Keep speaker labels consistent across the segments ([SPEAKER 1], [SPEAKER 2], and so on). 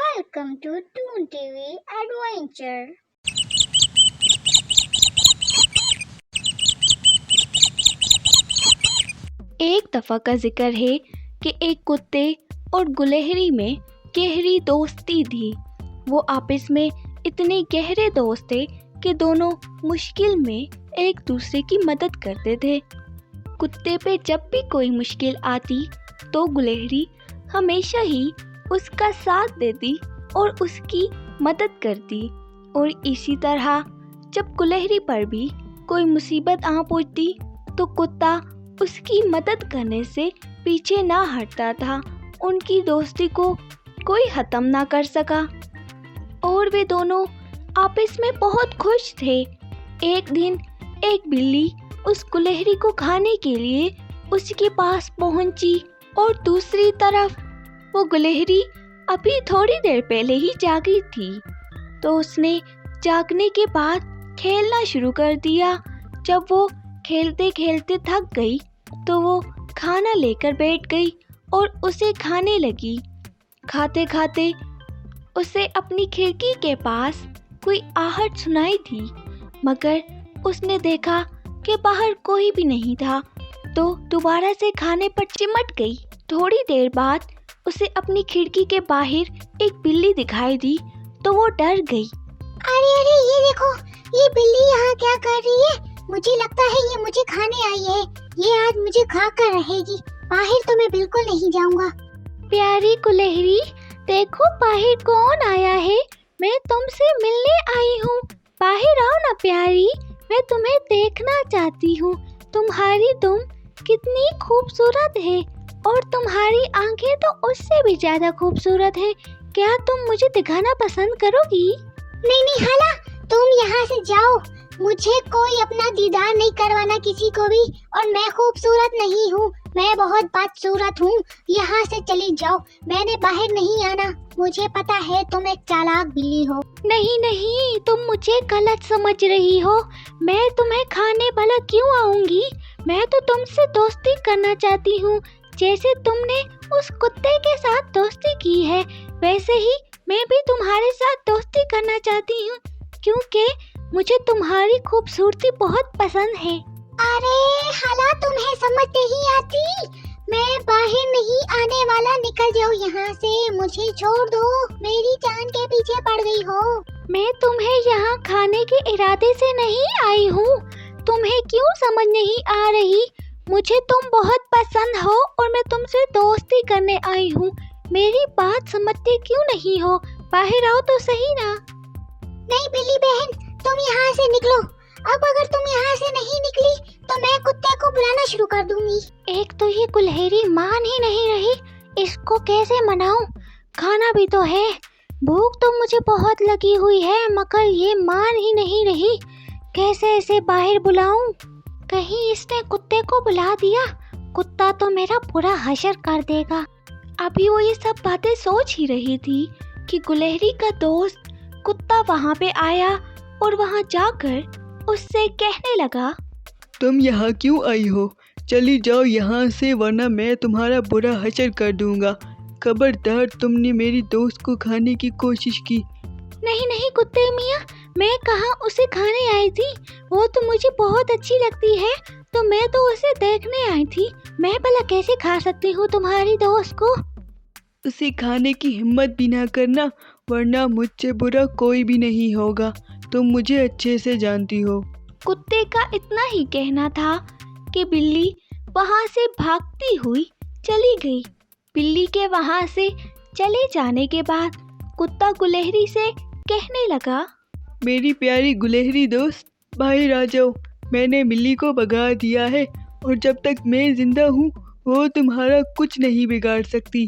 [SPEAKER 1] Welcome to Toon TV Adventure.
[SPEAKER 2] एक दफ़ा का जिक्र है कि एक कुत्ते और गुलहरी में गहरी दोस्ती थी। वो आपस में इतने गहरे दोस्त थे कि दोनों मुश्किल में एक दूसरे की मदद करते थे। कुत्ते पे जब भी कोई मुश्किल आती तो गुलहरी हमेशा ही उसका साथ देती और उसकी मदद करती, और इसी तरह जब गुलहरी पर भी कोई मुसीबत आ पहुंचती तो कुत्ता उसकी मदद करने से पीछे ना हटता था। उनकी दोस्ती को कोई ख़त्म ना कर सका और वे दोनों आपस में बहुत खुश थे। एक दिन एक बिल्ली उस गुलहरी को खाने के लिए उसके पास पहुंची और दूसरी तरफ वो गुलहरी अभी थोड़ी देर पहले ही जागी थी, तो उसने जागने के बाद खेलना शुरू कर दिया। जब वो खेलते खेलते थक गई तो वो खाना लेकर बैठ गई और उसे खाने लगी। खाते खाते उसे अपनी खिड़की के पास कोई आहट सुनाई थी, मगर उसने देखा कि बाहर कोई भी नहीं था, तो दोबारा से खाने पर चिमट गई। थोड़ी देर बाद उसे अपनी खिड़की के बाहर एक बिल्ली दिखाई दी तो वो डर गई।
[SPEAKER 1] अरे ये देखो, ये बिल्ली यहाँ क्या कर रही है? मुझे लगता है ये मुझे खाने आई है। ये आज मुझे खा कर रहेगी। बाहर तो मैं बिल्कुल नहीं जाऊंगा।
[SPEAKER 2] प्यारी गुलहरी, देखो बाहर कौन आया है। मैं तुमसे मिलने आई हूँ। बाहर आओ ना प्यारी, मैं तुम्हें देखना चाहती हूँ। तुम्हारी दुम कितनी खूबसूरत है और तुम्हारी आंखें तो उससे भी ज्यादा खूबसूरत है। क्या तुम मुझे दिखाना पसंद करोगी?
[SPEAKER 1] नहीं हाला, तुम यहाँ से जाओ। मुझे कोई अपना दीदार नहीं करवाना किसी को भी, और मैं खूबसूरत नहीं हूँ, मैं बहुत बदसूरत हूँ। यहाँ से चली जाओ, मैंने बाहर नहीं आना। मुझे पता है तुम एक चालाक बिल्ली हो।
[SPEAKER 2] नहीं, तुम मुझे गलत समझ रही हो। मैं तुम्हें खाने भला क्यों आऊंगी? मैं तो तुमसे दोस्ती करना चाहती हूँ। जैसे तुमने उस कुत्ते के साथ दोस्ती की है, वैसे ही मैं भी तुम्हारे साथ दोस्ती करना चाहती हूँ, क्योंकि मुझे तुम्हारी खूबसूरती बहुत पसंद है।
[SPEAKER 1] अरे हाला, तुम्हें समझ नहीं आती। मैं बाहर नहीं आने वाला, निकल जाओ यहाँ से। मुझे छोड़ दो, मेरी जान के पीछे पड़ गई हो।
[SPEAKER 2] मैं तुम्हें यहाँ खाने के इरादे से नहीं आई हूँ। तुम्हें क्यों समझ नहीं आ रही? मुझे तुम बहुत पसंद हो और मैं तुमसे दोस्ती करने आई हूँ। मेरी बात समझते क्यों नहीं हो? बाहर आओ तो सही ना।
[SPEAKER 1] नहीं बिल्ली बहन, तुम यहाँ से निकलो। अब अगर तुम यहाँ से नहीं निकली तो मैं कुत्ते को बुलाना शुरू कर दूंगी।
[SPEAKER 2] एक तो ये गुलहरी मान ही नहीं रही, इसको कैसे मनाऊं? खाना भी तो है, भूख तो मुझे बहुत लगी हुई है, मगर ये मान ही नहीं रही। कैसे इसे बाहर बुलाऊं? कहीं इसने कुत्ते को बुला दिया, कुत्ता तो मेरा पूरा हशर कर देगा। अभी वो ये सब बातें सोच ही रही थी कि गुलहरी का दोस्त कुत्ता वहाँ पे आया और वहाँ जाकर उससे कहने लगा,
[SPEAKER 3] तुम यहाँ क्यों आई हो? चली जाओ यहाँ से, वरना मैं तुम्हारा बुरा हशर कर दूंगा। खबरदार, तुमने मेरी दोस्त को खाने की कोशिश की।
[SPEAKER 2] नहीं कुत्ते मियाँ, मैं कहाँ उसे खाने आई थी। वो तो मुझे बहुत अच्छी लगती है, तो मैं तो उसे देखने आई थी। मैं भला कैसे खा सकती हूँ तुम्हारी दोस्त को?
[SPEAKER 3] उसे खाने की हिम्मत भी ना करना, वरना मुझसे बुरा कोई भी नहीं होगा। तुम मुझे अच्छे से जानती हो।
[SPEAKER 2] कुत्ते का इतना ही कहना था कि बिल्ली वहाँ से भागती हुई चली गई। बिल्ली के वहाँ से चले जाने के बाद कुत्ता गुलहरी से कहने लगा,
[SPEAKER 3] मेरी प्यारी गुलहरी दोस्त, बाहर आ जाओ। मैंने बिल्ली को भगा दिया है और जब तक मैं जिंदा हूँ वो तुम्हारा कुछ नहीं बिगाड़ सकती।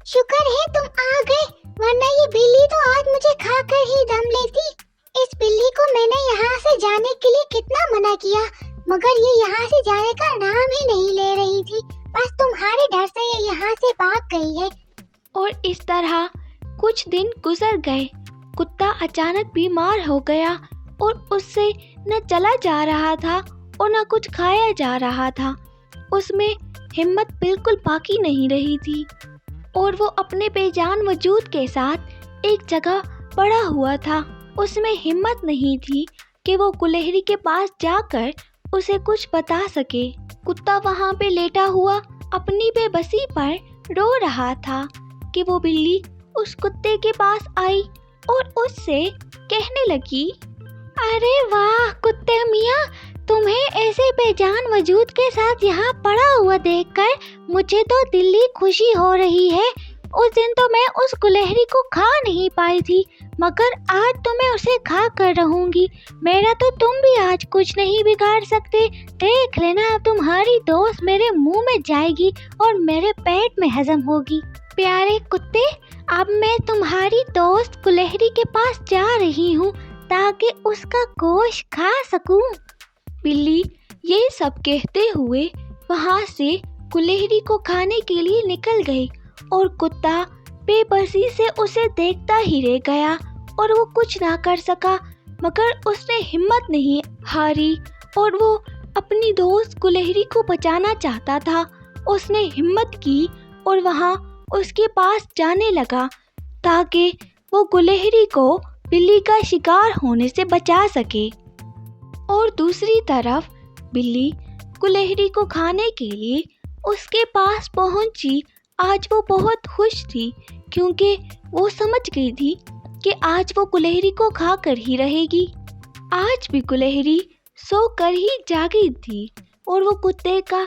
[SPEAKER 1] शुक्र है तुम आ गए, वरना ये बिल्ली तो आज मुझे खाकर ही दम लेती। इस बिल्ली को मैंने यहाँ से जाने के लिए कितना मना किया, मगर ये यहाँ से जाने का नाम ही नहीं ले रही थी। बस तुम्हारे डर से ये यहाँ से भाग गई है।
[SPEAKER 2] और इस तरह कुछ दिन गुजर गए। कुत्ता अचानक बीमार हो गया और उससे न चला जा रहा था और न कुछ खाया जा रहा था। उसमें हिम्मत बिल्कुल बाकी नहीं रही थी। और वो अपने बेजान वजूद के साथ एक जगह पड़ा हुआ था। उसमें हिम्मत नहीं थी कि वो गुलहरी के पास जाकर उसे कुछ बता सके। कुत्ता वहाँ पे लेटा हुआ अपनी बेबसी पर रो रहा था कि वो बिल्ली उस कुत्ते के पास आई और उससे कहने लगी, अरे वाह कुत्ते मियाँ, तुम्हें ऐसे बेजान वजूद के साथ यहाँ पड़ा हुआ देखकर मुझे तो दिली खुशी हो रही है। उस दिन तो मैं उस गुलहरी को खा नहीं पाई थी, मगर आज तो मैं उसे खा कर रहूंगी। मेरा तो तुम भी आज कुछ नहीं बिगाड़ सकते। देख लेना, अब तुम्हारी दोस्त मेरे मुंह में जाएगी और मेरे पेट में हजम होगी। प्यारे कुत्ते, अब मैं तुम्हारी दोस्त गुलहरी के पास जा रही हूँ ताकि उसका गोश्त खा सकूं। बिल्ली ये सब कहते हुए वहाँ से गुलहरी को खाने के लिए निकल गई और कुत्ता बेबसी से उसे देखता ही रह गया और वो कुछ ना कर सका। मगर उसने हिम्मत नहीं हारी और वो अपनी दोस्त गुलहरी को बचाना चाहता था। उसने हिम्मत की और वहाँ उसके पास जाने लगा ताकि वो गुलहरी को बिल्ली का शिकार होने से बचा सके। और दूसरी तरफ बिल्ली गुलहरी को खाने के लिए उसके पास पहुंची। आज वो बहुत खुश थी क्योंकि वो समझ गई थी कि आज वो गुलहरी को खा कर ही रहेगी। आज भी गुलहरी सो कर ही जागी थी और वो कुत्ते का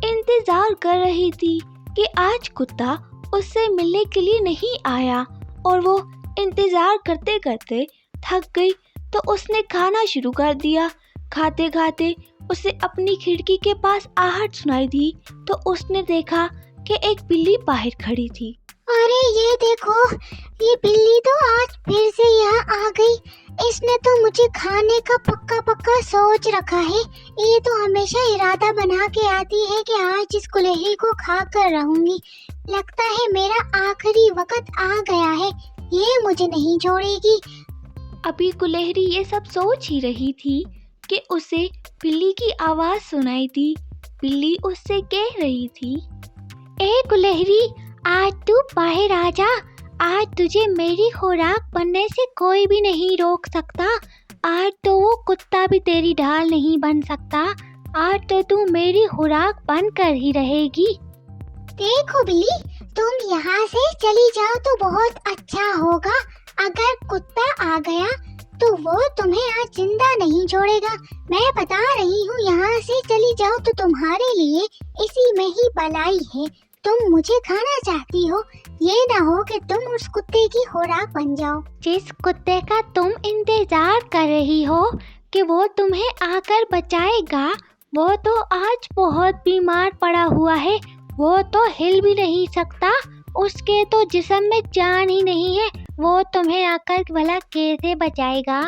[SPEAKER 2] इंतज़ार कर रही थी कि आज कुत्ता उससे मिलने के लिए नहीं आया। और वो इंतज़ार करते करते थक गई तो उसने खाना शुरू कर दिया। खाते खाते उसे अपनी खिड़की के पास आहट सुनाई दी तो उसने देखा कि एक बिल्ली बाहर खड़ी थी।
[SPEAKER 1] अरे ये देखो, ये बिल्ली तो आज फिर से यहाँ आ गई। इसने तो मुझे खाने का पक्का सोच रखा है। ये तो हमेशा इरादा बना के आती है कि आज इस गुलहरी को खा कर रहूंगी। लगता है मेरा आखिरी वक्त आ गया है, ये मुझे नहीं छोड़ेगी।
[SPEAKER 2] अभी गुलहरी ये सब सोच ही रही थी कि उसे बिल्ली की आवाज़ सुनाई दी। बिल्ली उससे कह रही थी, ए गुलहरी, आज तू बाहर आ जा। आज तुझे मेरी खुराक बनने से कोई भी नहीं रोक सकता। आज तो वो कुत्ता भी तेरी ढाल नहीं बन सकता। आज तो तू मेरी खुराक बनकर ही रहेगी।
[SPEAKER 1] देखो बिल्ली, तुम यहाँ से चली जाओ तो बहुत अच्छा होगा। अगर कुत्ता आ गया तो वो तुम्हें आज जिंदा नहीं छोड़ेगा। मैं बता रही हूँ, यहाँ से चली जाओ तो तुम्हारे लिए इसी में ही भलाई है। तुम मुझे खाना चाहती हो, ये ना हो कि तुम उस कुत्ते की खुराक बन जाओ।
[SPEAKER 2] जिस कुत्ते का तुम इंतजार कर रही हो कि वो तुम्हें आकर बचाएगा, वो तो आज बहुत बीमार पड़ा हुआ है। वो तो हिल भी नहीं सकता, उसके तो जिस्म में जान ही नहीं है। वो तुम्हें आकर भला कैसे बचाएगा?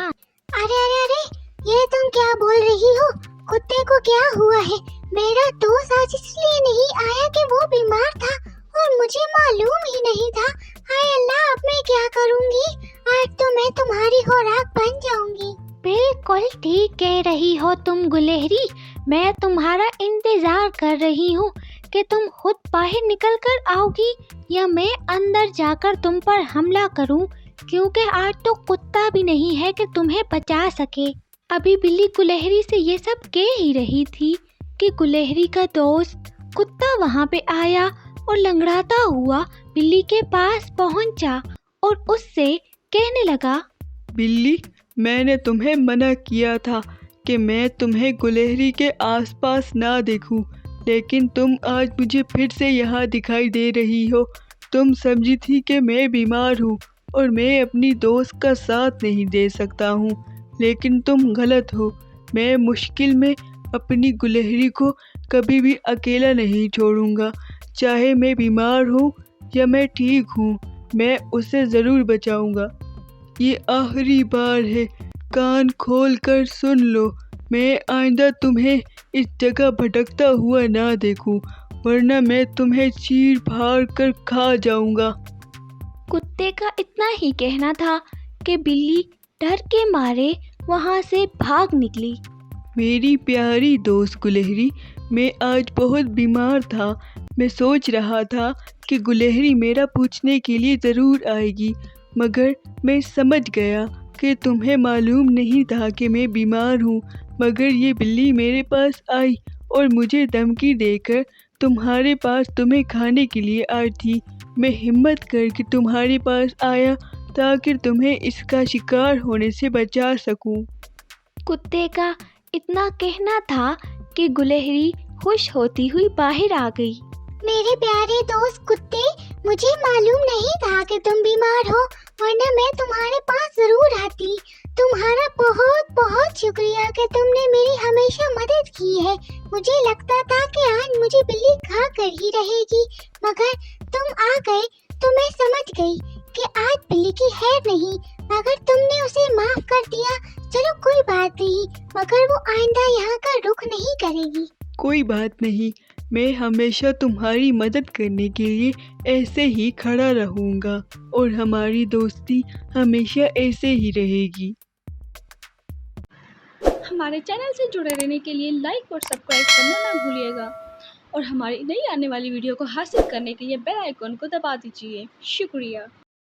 [SPEAKER 1] अरे अरे अरे, ये तुम क्या बोल रही हो? कुत्ते को क्या हुआ है? मेरा दोस्त आज इसलिए नहीं आया कि वो बीमार था और मुझे मालूम ही नहीं था। हाय अल्लाह, अब मैं क्या करूँगी? आज तो मैं तुम्हारी खुराक बन जाऊंगी।
[SPEAKER 2] बिल्कुल ठीक कह रही हो तुम गुलहरी। मैं तुम्हारा इंतजार कर रही हूँ कि तुम खुद बाहर निकल कर आओगी या मैं अंदर जाकर तुम पर हमला करूँ, क्योंकि आज तो कुत्ता भी नहीं है कि तुम्हें बचा सके। अभी बिल्ली गुलहरी से ये सब कह ही रही थी कि गुलहरी का दोस्त कुत्ता वहाँ पे आया और लंगड़ाता हुआ बिल्ली के पास पहुँचा और उससे कहने लगा,
[SPEAKER 3] बिल्ली, मैंने तुम्हें मना किया था कि मैं तुम्हें गुलहरी के आसपास ना देखूं, लेकिन तुम आज मुझे फिर से यहाँ दिखाई दे रही हो। तुम समझी थी कि मैं बीमार हूँ और मैं अपनी दोस्त का साथ नहीं दे सकता हूँ, लेकिन तुम गलत हो। मैं मुश्किल में अपनी गुलहरी को कभी भी अकेला नहीं छोड़ूंगा। चाहे मैं बीमार हूँ या मैं ठीक हूँ, मैं उसे ज़रूर बचाऊंगा। ये आखिरी बार है, कान खोल कर सुन लो। मैं आइंदा तुम्हें इस जगह भटकता हुआ ना देखूं, वरना मैं तुम्हें चीर फाड़ कर खा जाऊंगा।
[SPEAKER 2] कुत्ते का इतना ही कहना था कि बिल्ली डर के मारे वहाँ से भाग निकली।
[SPEAKER 3] मेरी प्यारी दोस्त गुलहरी, मैं आज बहुत बीमार था। मैं सोच रहा था कि गुलहरी मेरा पूछने के लिए ज़रूर आएगी, मगर मैं समझ गया कि तुम्हें मालूम नहीं था कि मैं बीमार हूँ। मगर ये बिल्ली मेरे पास आई और मुझे धमकी देकर तुम्हारे पास तुम्हें खाने के लिए आई थी। मैं हिम्मत करके तुम्हारे पास आया ताकि तुम्हें इसका शिकार होने से बचा सकूं।
[SPEAKER 2] कुत्ते का इतना कहना था कि गुलहरी खुश होती हुई बाहर आ गई।
[SPEAKER 1] मेरे प्यारे दोस्त कुत्ते, मुझे मालूम नहीं था कि तुम बीमार हो, वरना मैं तुम्हारे पास जरूर आती। तुम्हारा बहुत बहुत शुक्रिया कि तुमने मेरी हमेशा मदद की है। मुझे लगता था कि आज मुझे बिल्ली खा कर ही रहेगी, मगर तुम आ गए तो मैं समझ गई कि आज बिल्ली की खैर नहीं, मगर तुमने उसे माफ कर दिया। चलो कोई बात नहीं, मगर वो आइंदा यहाँ का रुख नहीं करेगी।
[SPEAKER 3] कोई बात नहीं, मैं हमेशा तुम्हारी मदद करने के लिए ऐसे ही खड़ा रहूँगा और हमारी दोस्ती हमेशा ऐसे ही रहेगी।
[SPEAKER 4] हमारे चैनल से जुड़े रहने के लिए लाइक और सब्सक्राइब करना ना भूलिएगा और हमारी नई आने वाली वीडियो को हासिल करने के लिए बेल आइकन को दबा दीजिए। शुक्रिया।